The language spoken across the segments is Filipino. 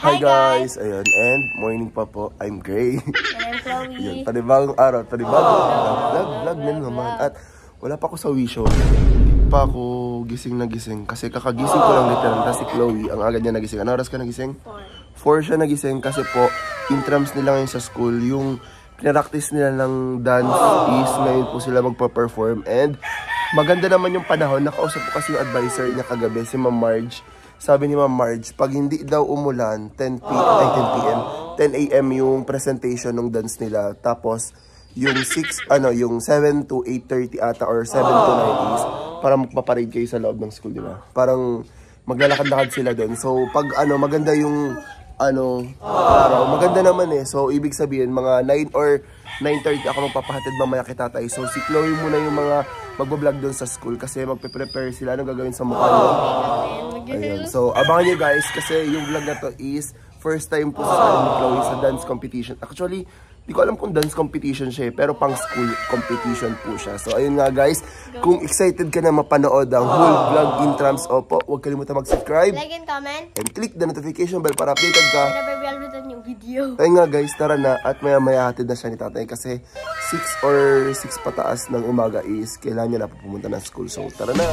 Hi guys! Ayun, and morning pa po. I'm Gray. And I'm Chloe. Yun, panibagong araw, panibagong vlog na naman. At wala pa ako sa wisho. Hindi pa ako gising na gising. Kasi kakagising ko lang literal. Tapos si Chloe, ang agad niya nagising. Ano oras ka nagising? 4 siya nagising kasi po, intrams nila ngayon sa school. Yung pinaractice nila ng dance is ngayon po sila magpa-perform. And maganda naman yung panahon. Nakausap ko kasi yung advisor niya kagabi, si Ma'am Marge. Sabi ni Ma'am Marge, pag hindi daw umulan, 10 a.m. yung presentation ng dance nila. Tapos, yung 7 to 8:30 ata or 7 to 9 is para magpaparade kayo sa loob ng school, di ba? Parang maglalakad-lakad sila doon. So, pag maganda yung araw, maganda naman eh. So, ibig sabihin, mga 9 or 9:30 ako magpapahatid mamaya kay tatay. So, si Chloe muna yung mga magbablog doon sa school kasi magpe-prepare sila. Anong gagawin sa mukha nyo? Ayun. So, abangan nyo guys kasi yung vlog na to is first time po sa ni Chloe sa dance competition. Actually, di ko alam kung dance competition siya pero pang school competition po siya. So, ayun nga guys. Kung excited ka na mapanood ang whole vlog intrams, opo, huwag kalimutan mag-subscribe. Like and comment. And click the notification bell para updated ka. Whenever we upload yung video. Ayun nga guys, tara na. At maya-maya hatid na siya ni tatay kasi 6 or 6 pataas ng umaga is kailangan niya na pumunta ng school. So, tara na.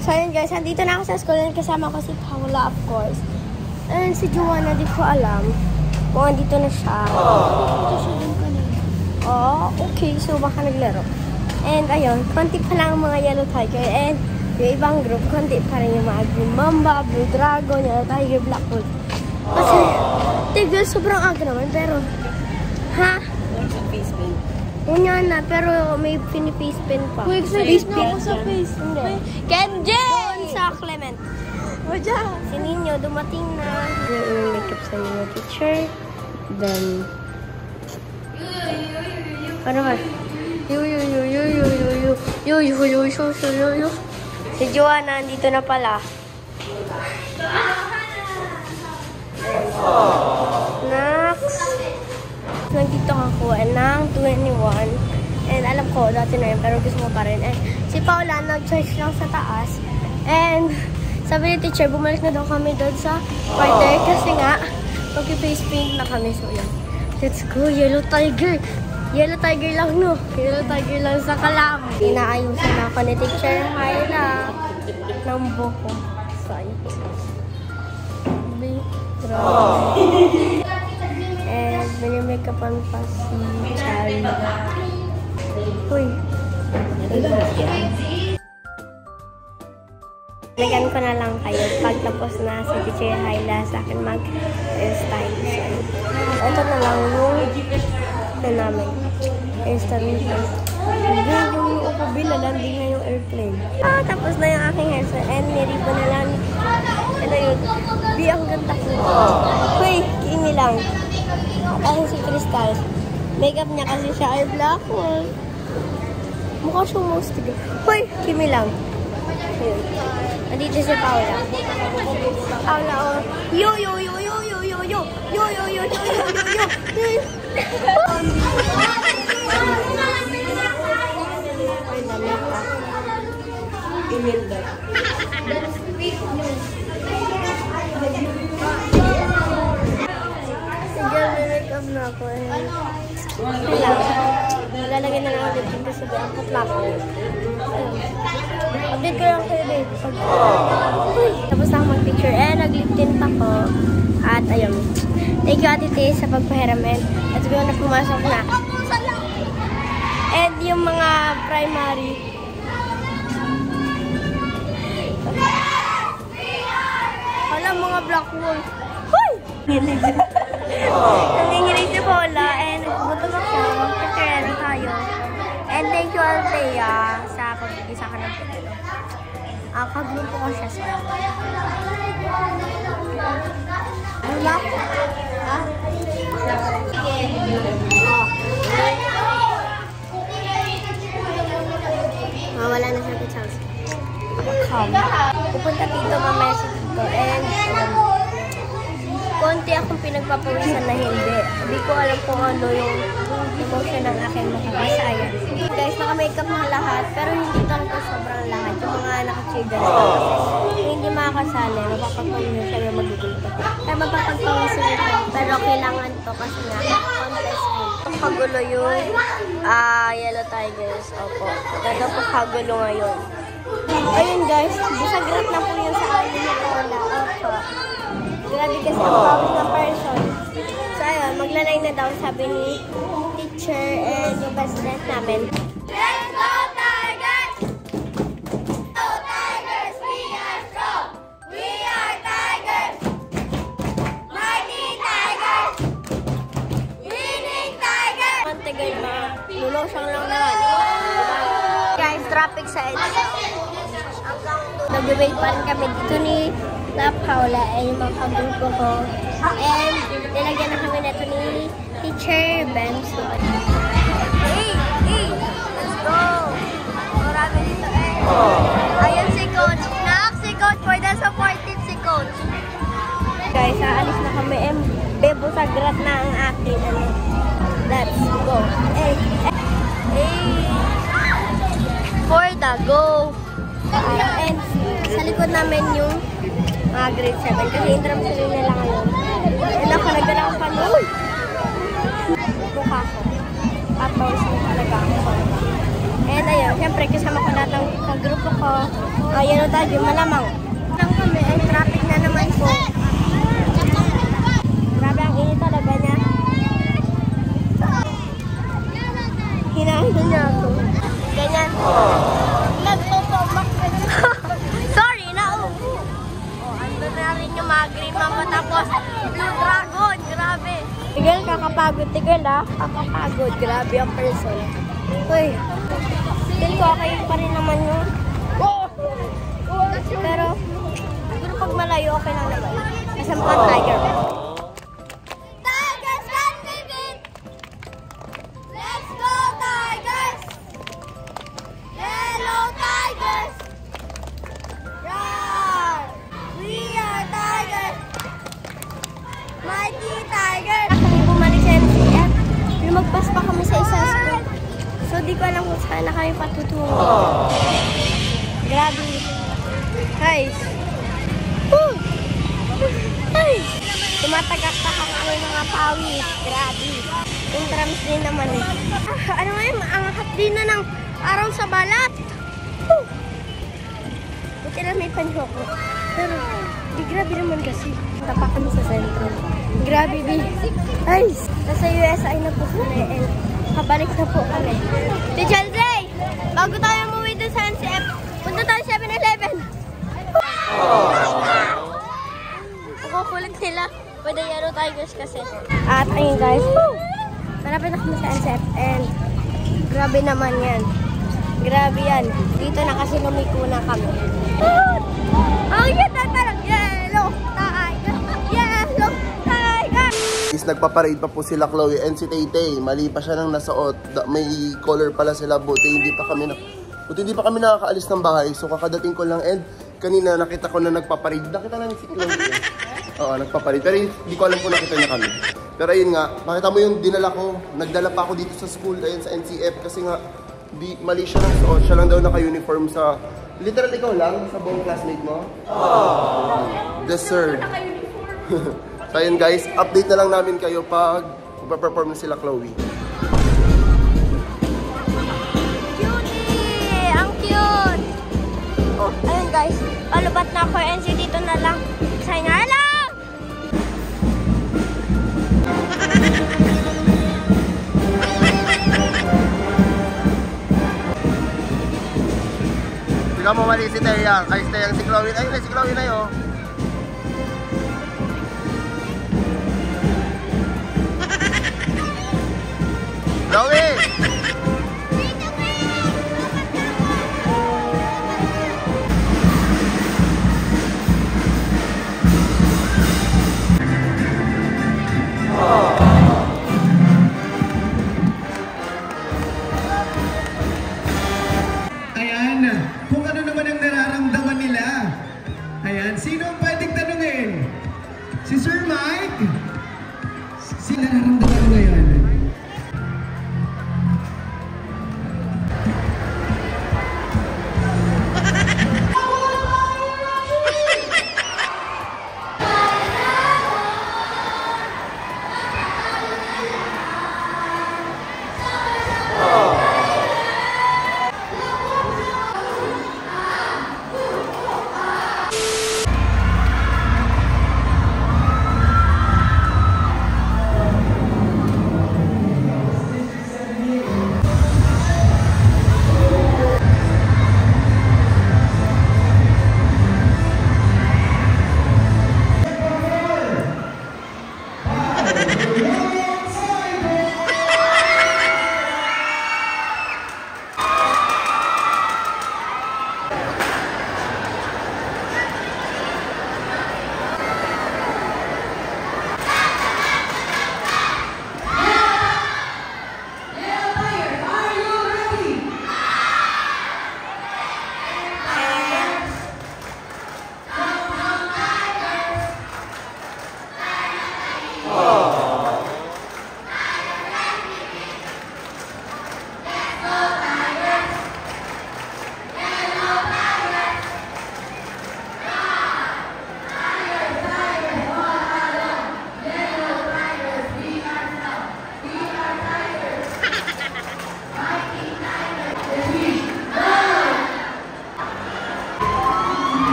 So yun guys, andito na ako sa school and kasama ko si Paula of course. And si Joanna, di ko alam kung andito na siya. Andito siya din kanina. Oh, okay. So baka naglaro. And ayun, konti pa lang ang mga Yellow Tiger. And yung ibang group, konti pa rin yung mga Green Mamba, Blue Dragon, Yellow Tiger, Black Wolf. Kasi, tigil, sobrang aga naman. Pero, ha? Unya na, pero may piniface pen pa. Wait, face na ako sa face. Hindi. Kenji! Doon sa Clement. O dyan. Si Ninyo, dumating na. Yung makeup sa inyo teacher. Then, ano ba? Si Joanna, nandito na pala. Next. Nandito ako ng 21. And alam ko, dati na yun, pero gusto mo pa rin. And si Paula, nag-charge lang sa taas. And sabi ni teacher, bumalik na daw kami doon sa quarter. Kasi nga, mag-face paint na kami. So yun. Let's go, Yellow Tiger. Yellow Tiger lang, no? Yellow Tiger lang sa kalam. Inaayusan ako ni teacher Hyla ng buko. So, ayun. And may-makeupan pa si Charlie. Uy. Lagyan ko na lang kayo pag tapos na si teacher Hyla sa akin mag-hairstyle. So, ito na lang yung namin. Hairstyle nito. Yung upabila, landing na yung airplane. Tapos na yung aking hairstyle. And niribo na lang. Ito yun. Di ang ganda ko. Uy, kiini lang. Ayun si Crystal. Makeup niya kasi siya ay black hole. Mukha siyang most tigil. Hoy, Kimi lang. Ayun. Nandito si Paula. Paula, oh. Yo, yo, yo, yo, yo, yo, yo. Yo, yo, yo, yo, yo, yo, yo. Imelda. Mag-makeup na ako eh. Lalagyan na lang ulit yung kasi ang katlak. Update ko lang kayo babe. Tapos na ako mag-picture eh. Nag-lip tint ako. At ayun. Thank you Ate T sa pagpahiramin. At sabi ko na pumasok na. And yung mga primary. Wala mga black wolf. Hoy! Nanginginig si Paula and gutom ako. Mag-prepare na tayo. And thank you Althea sa pagbigay sa akin ng pagkilo. Kaglupo ko siya sa wala? Ha? Wala na siya kay Charles. Pupunta dito mamaya si Tito and konti akong pinagpapawisan na hindi. Hindi ko alam kung ano yung emotion ng aking makabasayan. Guys, naka-makeup na lahat, pero hindi talaga sobrang lahat. Yung mga naka-children's na kasi hindi makakasali, mapapagpawisan siya yung magugulto. Kaya mapapagpawisan ito, pero kailangan to kasi nga, contest ko. Kagulo yun, Yellow Tigers, opo. Ganda po kagulo ngayon. Ayun guys, bisagrat na po yun sa amin na wala. Opo. Grabe kasi ang pawis na person. So ayun, maglalay na daw sabi ni teacher and yung best friend namin. Let's go Tigers! Go Tigers! We are strong! We are Tigers! Mighty Tigers! Winning Tigers! Mantagal na, lulosang lang naman. Guys, traffic sa EDSA. Nag-wait pa rin kami dito ni La Paula and yung mga kagrupo ko. And nilagyan na kami na ito ni Teacher Benson. Hey! Let's go! Marami dito eh. Ayan si Coach. Si Coach for the supportive si Coach. Guys, aalis na kami. Bebo sagrat na ang akin. Let's go. Hey! For the go! And sa likod namin yung grade 7 kasi interim sila nila ngayon. And ako, nagdala ko pa noon. Mukha ko. Tapos, talaga ako. And ayun, syempre kasama ko lahat ng grupo ko. Yellow Tiger, malamang. Lang kami, ay traffic na naman po. Grabe ang init talaga niya. Hinahin niya ako. Ganyan. Nagtutumak. Sorry, naupo. Ando na rin yung mga green mamba tapos Blue Dragon. Grabe. Tigil, kakapagod. Tigil kakapagod. Grabe ang person. Uy. Tigil ko, okay pa rin naman yun. Pero, siguro pag malayo, okay lang naman. Kasi mga tiger. Tigers can we beat? Let's go, Tigers! Yellow Tigers! Roar! We are Tigers! Mighty Tigers! Kami bumalik sa MCF, lumagpas pa kami sa isang school. So, di ko alam kung saan na kami patutungo. Grabe. Guys. Woo! Guys! Tumatagak-takak kami mga pawis. Grabe. Yung drums din naman eh. Ano nga yun? Ang hap din na ng araw sa balat. Woo! Buti na may panyo ko. Pero, di grabe naman kasi. Tapa kami sa sentro. Grabe, B. Guys! Nasa USI na po sila and kabalik na po kami. Teacher Zay! Bago tayo umuwi dun sa NCF, punta tayo 7-Eleven. Kukulit nila. Pwede Yellow Tigers kasi. At ayun guys. Malapit na kami sa NCF and grabe naman yan. Grabe yan. Dito na kasi lumiko na kami. Oh yeah! Parang Yellow Tigers! Yellow Tigers! Is nagpaparade pa po sila Chloe and si Tay-Tay. Mali pa siya ng nasuot. May color pala sila. Buti hindi pa kami nakakaalis ng bahay. So kakadating ko lang and kanina nakita ko na nagpaparade. Nakita lang si Chloe. Oo, nagpaparade. Pero hindi ko alam kung nakita niya kami. Pero ayun nga, makita mo yung dinala ko. Nagdala pa ako dito sa school, ayun sa NCF. Kasi nga, mali siya ng suot. Siya lang daw naka-uniform sa... Literal ikaw lang sa buong classmate mo? Deserved. So ayun guys, update na lang namin kayo pag perform sila Chloe. Cutie! Ang cute! Oh, ayun guys, palubat na ako NC dito na lang. Say nga, hello! Ikaw mo mali si Tayang. Ay, si Tayang si Chloe. Ayun na, si Chloe na yun. Chloe! Kung ano naman ang nararamdaman nila. Ayan, sino ang pwedeng tanungin? Si Sir Mike? nararamdaman mo ngayon?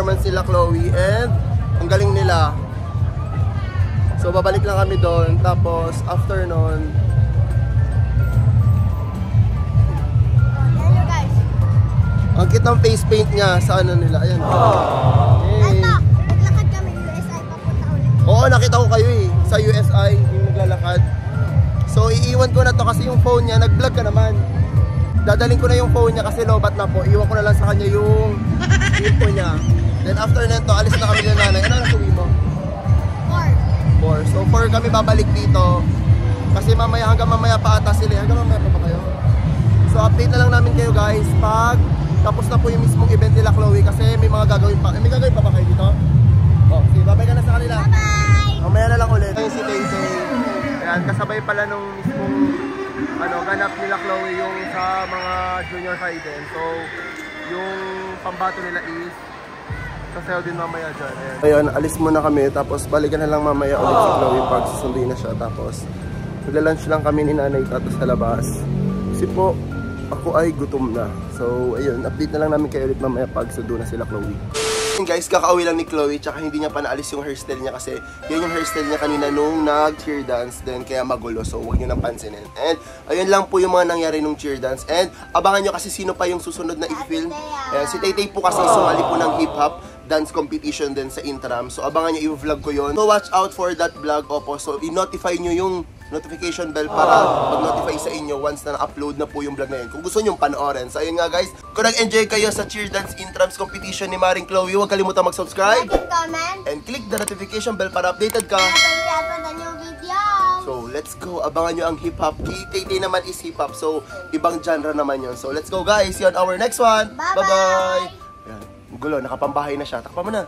performance nila Chloe and ang galing nila. So babalik lang kami doon, tapos after nun, Hello guys. ang kitang face paint niya sa ano nila, ayan. Hey. Naglakad kami USI papunta ulit. Oo, nakita ko kayo eh, sa USI, yung naglalakad. So iiwan ko na to kasi yung phone niya, nag-vlog ka naman. Dadaling ko na yung phone niya kasi lobat na po, iwan ko na lang sa kanya yung info niya. Then after nito, alis na kami ng nanay. Ano ang suwi mo? 4. So 4 kami babalik dito. Kasi mamaya, hanggang mamaya pa ata sila. Hanggang mamaya pa ba kayo? So update na lang namin kayo guys pag tapos na po yung mismong event nila Chloe. Kasi may mga gagawin pa. May gagawin pa ba kayo dito? Oh, sige, babay ka na sa kanila. Bye! Mamaya na lang ulit. Ayun si Tay-Tay. Ayan, kasabay pala nung mismong ganap nila Chloe yung sa mga junior high din. So yung pambato nila is sasayaw din mamaya dyan. Ayun, alis muna kami. Tapos balikan na lang mamaya ulit si Chloe pag susunduin na siya. Tapos magla-lunch lang kami ni Nanay Tato sa labas. Kasi po, ako ay gutom na. So ayun, update na lang namin kayo ulit mamaya pag sundo na sila Chloe. Guys, kakauwi lang ni Chloe, tsaka hindi niya pa naalis yung hairstyle niya kasi yan yung hairstyle niya kanina nung nag-cheer dance, then kaya magulo, so huwag niyo nang pansinin. And ayun lang po yung mga nangyari nung cheer dance. And abangan nyo kasi sino pa yung susunod na i-film. Si Tay-Tay po kasi sumali po ng hip-hop dance competition din sa Intram, so abangan nyo, i-vlog ko yun. So watch out for that vlog, opo. So i-notify nyo yung notification bell para mag-notify sa inyo once na na-upload na po yung vlog na yun. Kung gusto nyo panoorin. So ayun nga guys, kung nag-enjoy kayo sa cheer dance Intrams competition ni Maring Chloe, huwag kalimutan mag-subscribe Comment. and click the notification bell para updated ka. Pag-upload yung video. So let's go, abangan nyo ang hip-hop. Tay-Tay naman is hip-hop, so ibang genre naman yun. So let's go guys, see you on our next one. Bye-bye. Bye-bye. Ayan, gulo, nakapambahay na siya. Takpa mo na.